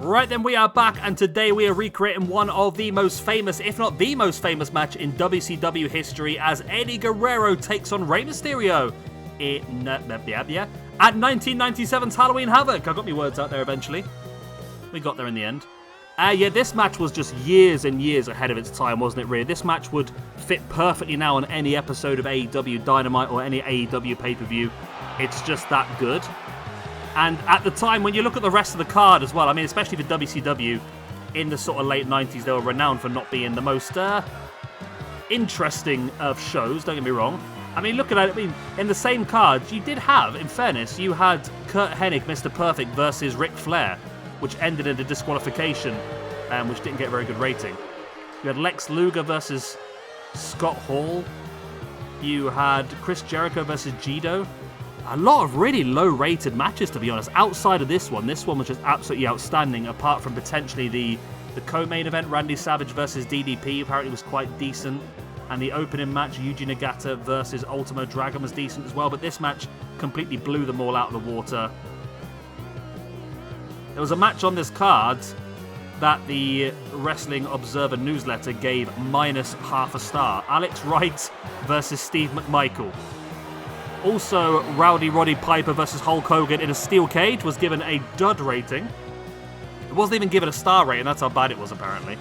Right then, we are back, and today we are recreating one of the most famous, if not the most famous match in WCW history, as Eddie Guerrero takes on Rey Mysterio at 1997's Halloween Havoc. I got my words out there eventually. We got there in the end. Yeah, this match was just years and years ahead of its time, wasn't it, really? This match would fit perfectly now on any episode of AEW Dynamite or any AEW pay-per-view. It's just that good. And at the time, when you look at the rest of the card as well, I mean, especially for WCW, in the sort of late 90s, they were renowned for not being the most interesting of shows, don't get me wrong. I mean, look at it, I mean, in the same cards, you did have, in fairness, you had Kurt Hennig, Mr. Perfect, versus Ric Flair, which ended in a disqualification, which didn't get a very good rating. You had Lex Luger versus Scott Hall. You had Chris Jericho versus Jido. A lot of really low-rated matches, to be honest. Outside of this one was just absolutely outstanding, apart from potentially the co-main event, Randy Savage versus DDP, apparently was quite decent. And the opening match, Yuji Nagata versus Ultimo Dragon, was decent as well. But this match completely blew them all out of the water. There was a match on this card that the Wrestling Observer newsletter gave -0.5 star. Alex Wright versus Steve McMichael. Also, Rowdy Roddy Piper versus Hulk Hogan in a steel cage was given a dud rating. It wasn't even given a star rating, that's how bad it was apparently.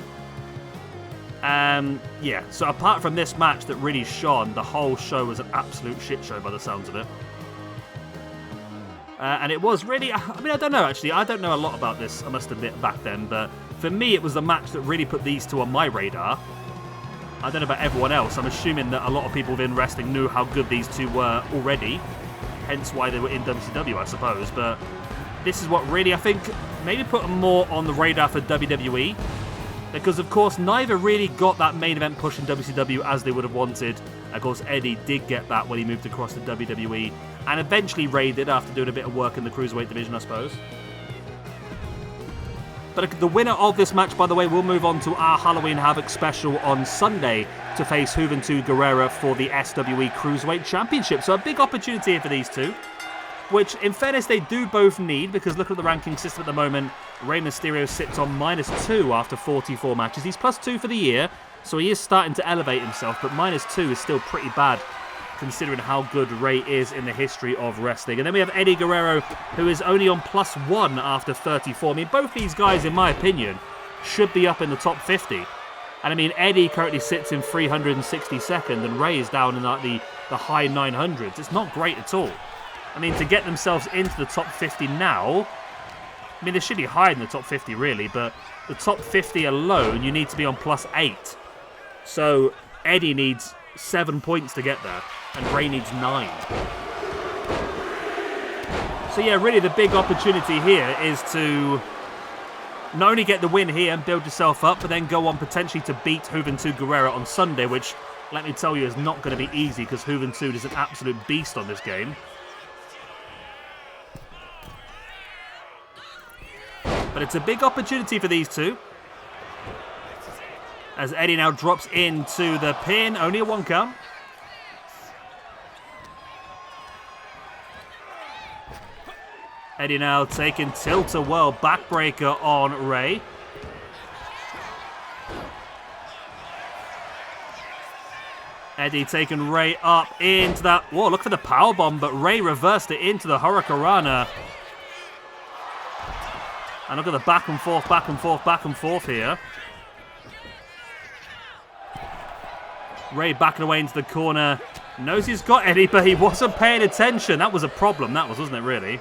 Yeah, so apart from this match that really shone, the whole show was an absolute shit show by the sounds of it. And it was really, I mean, I don't know actually, I don't know a lot about this, I must admit, back then, but for me it was the match that really put these two on my radar. I don't know about everyone else. I'm assuming that a lot of people within wrestling knew how good these two were already, hence why they were in WCW, I suppose. But this is what really, I think, maybe put them more on the radar for WWE, because, of course, neither really got that main event push in WCW as they would have wanted. Of course, Eddie did get that when he moved across to WWE, and eventually Rey did after doing a bit of work in the Cruiserweight division, I suppose. But the winner of this match, by the way, will move on to our Halloween Havoc special on Sunday to face Juventud Guerrera for the SWE Cruiserweight Championship. So a big opportunity here for these two, which, in fairness, they do both need, because look at the ranking system at the moment. Rey Mysterio sits on -2 after 44 matches. He's +2 for the year, so he is starting to elevate himself, but -2 is still pretty bad, considering how good Rey is in the history of wrestling. And then we have Eddie Guerrero, who is only on +1 after 34. I mean, both these guys, in my opinion, should be up in the top 50. And I mean, Eddie currently sits in 362nd, and Rey is down in like the high 900s. It's not great at all. I mean, to get themselves into the top 50 now, I mean, they should be higher than the top 50, really, but the top 50 alone, you need to be on +8. So Eddie needs 7 points to get there, and Rey needs 9. So yeah, really the big opportunity here is to not only get the win here and build yourself up, but then go on potentially to beat Juventud Guerrera on Sunday, which, let me tell you, is not going to be easy, because Juventud is an absolute beast on this game. But it's a big opportunity for these two, as Eddie now drops into the pin. Only a 1 count. Eddie now taking tilt-a-whirl backbreaker on Rey. Eddie taking Rey up into that. Whoa, look for the powerbomb, but Rey reversed it into the Hurricanrana. And look at the back and forth, back and forth, back and forth here. Rey backing away into the corner. Knows he's got Eddie, but he wasn't paying attention. That was a problem, that was, wasn't it, really?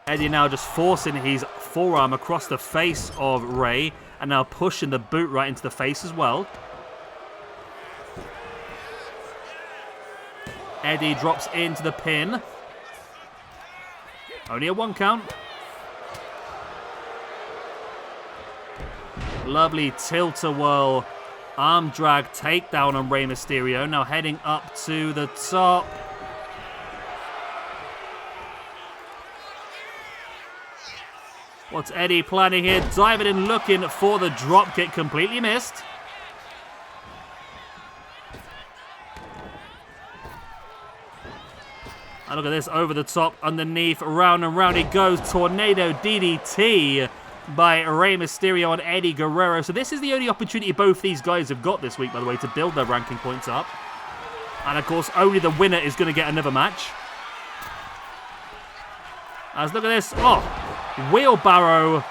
Eddie now just forcing his forearm across the face of Rey, and now pushing the boot right into the face as well. Eddie drops into the pin. Only a 1 count. Lovely tilt-a-whirl arm drag takedown on Rey Mysterio. Now heading up to the top. What's Eddie planning here? Diving in, looking for the drop kick. Completely missed. And look at this, over the top, underneath, round and round he goes. Tornado DDT by Rey Mysterio and Eddie Guerrero. So this is the only opportunity both these guys have got this week, by the way, to build their ranking points up. And, of course, only the winner is going to get another match. As look at this. Oh, wheelbarrow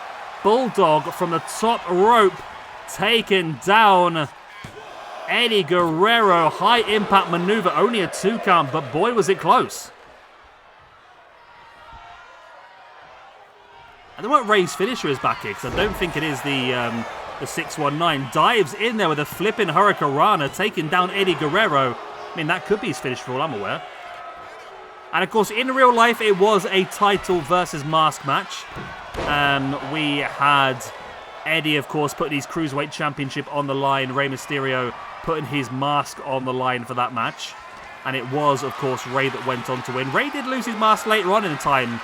bulldog from the top rope. Taken down. Eddie Guerrero, high impact maneuver. Only a 2 count, but boy, was it close. I don't know what Rey's finisher is back here, because I don't think it is the 619. Dives in there with a flipping Hurricanrana, taking down Eddie Guerrero. I mean, that could be his finish for all I'm aware. And, of course, in real life, it was a title versus mask match. We had Eddie, of course, putting his Cruiserweight Championship on the line. Rey Mysterio putting his mask on the line for that match. And it was, of course, Rey that went on to win. Rey did lose his mask later on in time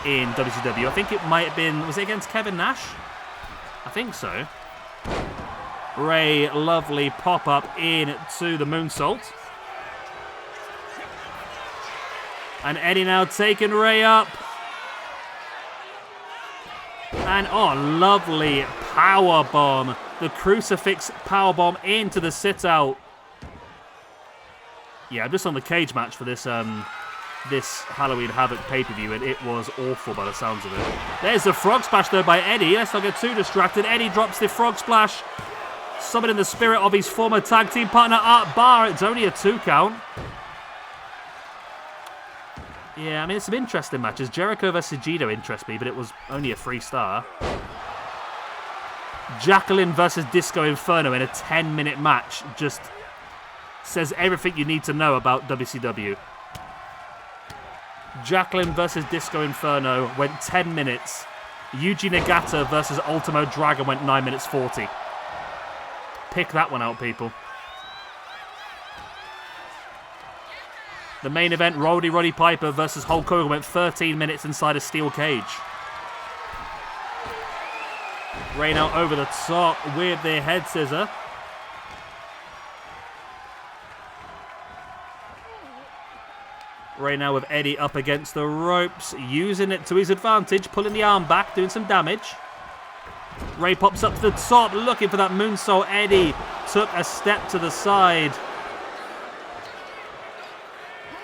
in WCW. I think it might have been... Was it against Kevin Nash? I think so. Rey, lovely pop-up into the moonsault. And Eddie now taking Rey up. And, oh, lovely powerbomb. The crucifix powerbomb into the sit-out. Yeah, I'm just on the cage match for this this Halloween Havoc pay-per-view, and it was awful by the sounds of it. There's the frog splash, though, by Eddie. Let's not get too distracted. Eddie drops the frog splash. Summoning the spirit of his former tag team partner, Art Barr. It's only a 2 count. Yeah, I mean, it's some interesting matches. Jericho vs. Sajido interests me, but it was only a 3-star. Jacqueline versus Disco Inferno in a 10-minute match just says everything you need to know about WCW. Jacqueline versus Disco Inferno went 10 minutes. Yuji Nagata versus Ultimo Dragon went 9 minutes 40. Pick that one out, people. The main event, Roddy Piper versus Hulk Hogan, went 13 minutes inside a steel cage. Rey now over the top with the head scissor. Rey now with Eddie up against the ropes, using it to his advantage, pulling the arm back, doing some damage. Rey pops up to the top, looking for that moonsault. Eddie took a step to the side.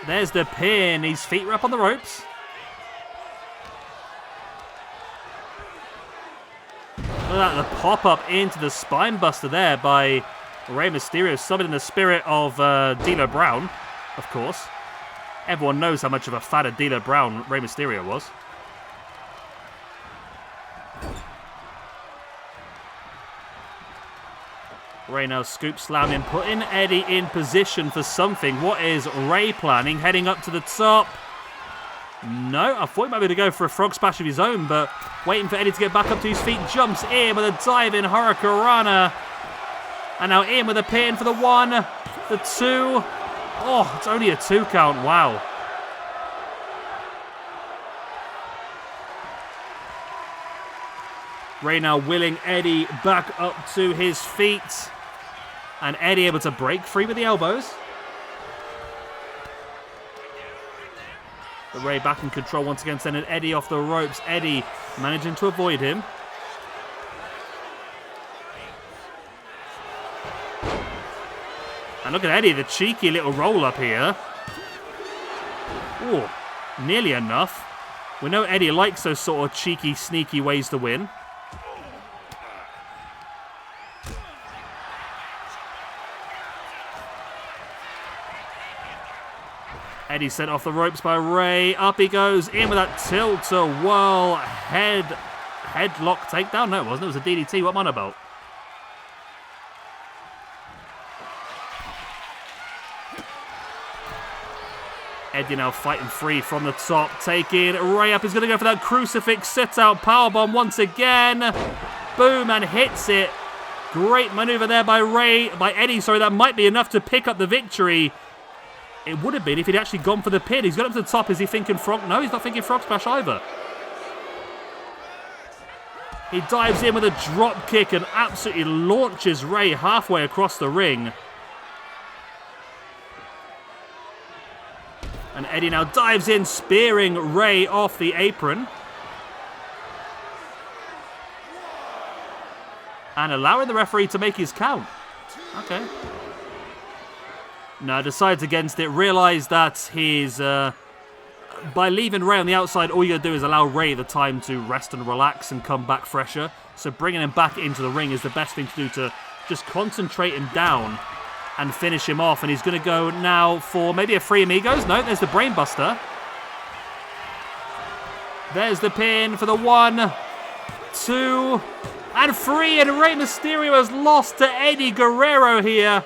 There's the pin. His feet were up on the ropes. Look at that, the pop-up into the spine buster there by Rey Mysterio, summoning the spirit of D'Lo Brown, of course. Everyone knows how much of a fan of D'Lo Brown Rey Mysterio was. Rey now scoop slamming, putting Eddie in position for something. What is Rey planning? Heading up to the top. No, I thought he might be able to go for a frog splash of his own, but waiting for Eddie to get back up to his feet. Jumps in with a diving Hurricanrana. And now in with a pin for the 1, the 2. Oh, it's only a 2 count. Wow. Rey now willing Eddie back up to his feet. And Eddie able to break free with the elbows. But Rey back in control once again, sending Eddie off the ropes. Eddie managing to avoid him. And look at Eddie, the cheeky little roll up here. Ooh, nearly enough. We know Eddie likes those sort of cheeky, sneaky ways to win. Eddie sent off the ropes by Rey. Up he goes, in with that tilt-a-whirl headlock takedown. No, it wasn't. It was a DDT. What am I on about? Eddie now fighting free from the top, taking Rey up. He's going to go for that crucifix sit-out powerbomb once again. Boom, and hits it. Great maneuver there by Eddie. Sorry, that might be enough to pick up the victory. It would have been if he'd actually gone for the pin. He's got up to the top. Is he thinking frog? No, he's not thinking frog splash either. He dives in with a drop kick and absolutely launches Rey halfway across the ring. And Eddie now dives in, spearing Rey off the apron. And allowing the referee to make his count. Okay. No, decides against it. Realised that his... by leaving Rey on the outside, all you got to do is allow Rey the time to rest and relax and come back fresher. So bringing him back into the ring is the best thing to do to just concentrate him down and finish him off. And he's going to go now for maybe a Three Amigos. No, there's the Brainbuster. There's the pin for the 1, 2... and 3, and Rey Mysterio has lost to Eddie Guerrero here.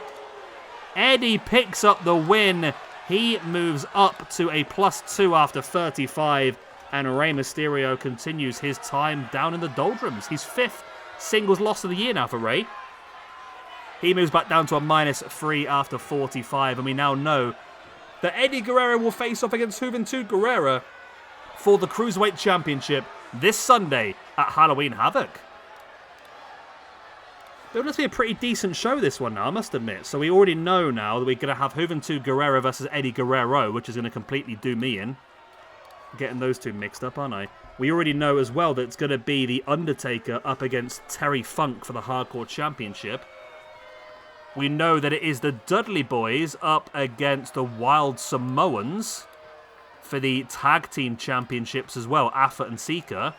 Eddie picks up the win. He moves up to a +2 after 35, and Rey Mysterio continues his time down in the doldrums. He's 5th singles loss of the year now for Rey. He moves back down to a -3 after 45, and we now know that Eddie Guerrero will face off against Juventud Guerrera for the Cruiserweight Championship this Sunday at Halloween Havoc. It must be a pretty decent show, this one now, I must admit. So we already know now that we're going to have Juventud Guerrera versus Eddie Guerrero, which is going to completely do me in. Getting those two mixed up, aren't I? We already know as well that it's going to be The Undertaker up against Terry Funk for the Hardcore Championship. We know that it is the Dudley Boys up against the Wild Samoans for the Tag Team Championships as well, Afa and Sika.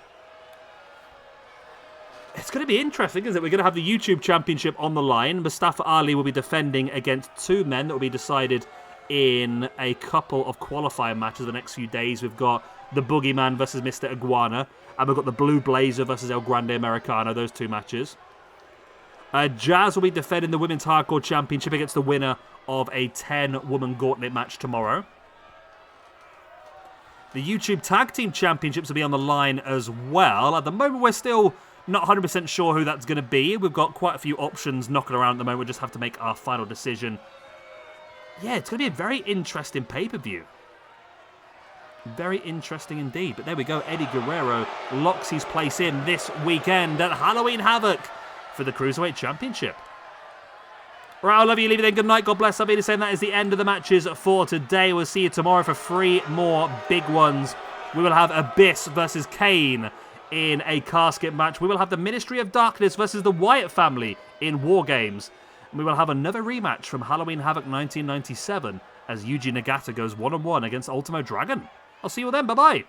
It's going to be interesting, isn't it? We're going to have the YouTube Championship on the line. Mustafa Ali will be defending against 2 men that will be decided in a couple of qualifying matches the next few days. We've got the Boogeyman versus Mr. Iguana, and we've got the Blue Blazer versus El Grande Americano, those 2 matches. Jazz will be defending the Women's Hardcore Championship against the winner of a 10-woman gauntlet match tomorrow. The YouTube Tag Team Championships will be on the line as well. At the moment, we're still not 100% sure who that's going to be. We've got quite a few options knocking around at the moment. We just have to make our final decision. Yeah, it's going to be a very interesting pay-per-view. Very interesting indeed. But there we go. Eddie Guerrero locks his place in this weekend at Halloween Havoc for the Cruiserweight Championship. Right, I love you. Leave it then. Good night. God bless. I'll be saying that is the end of the matches for today. We'll see you tomorrow for 3 more big ones. We will have Abyss versus Kane in a casket match. We will have the Ministry of Darkness versus the Wyatt family in War Games. And we will have another rematch from Halloween Havoc 1997 as Yuji Nagata goes one-on-one against Ultimo Dragon. I'll see you all then. Bye-bye.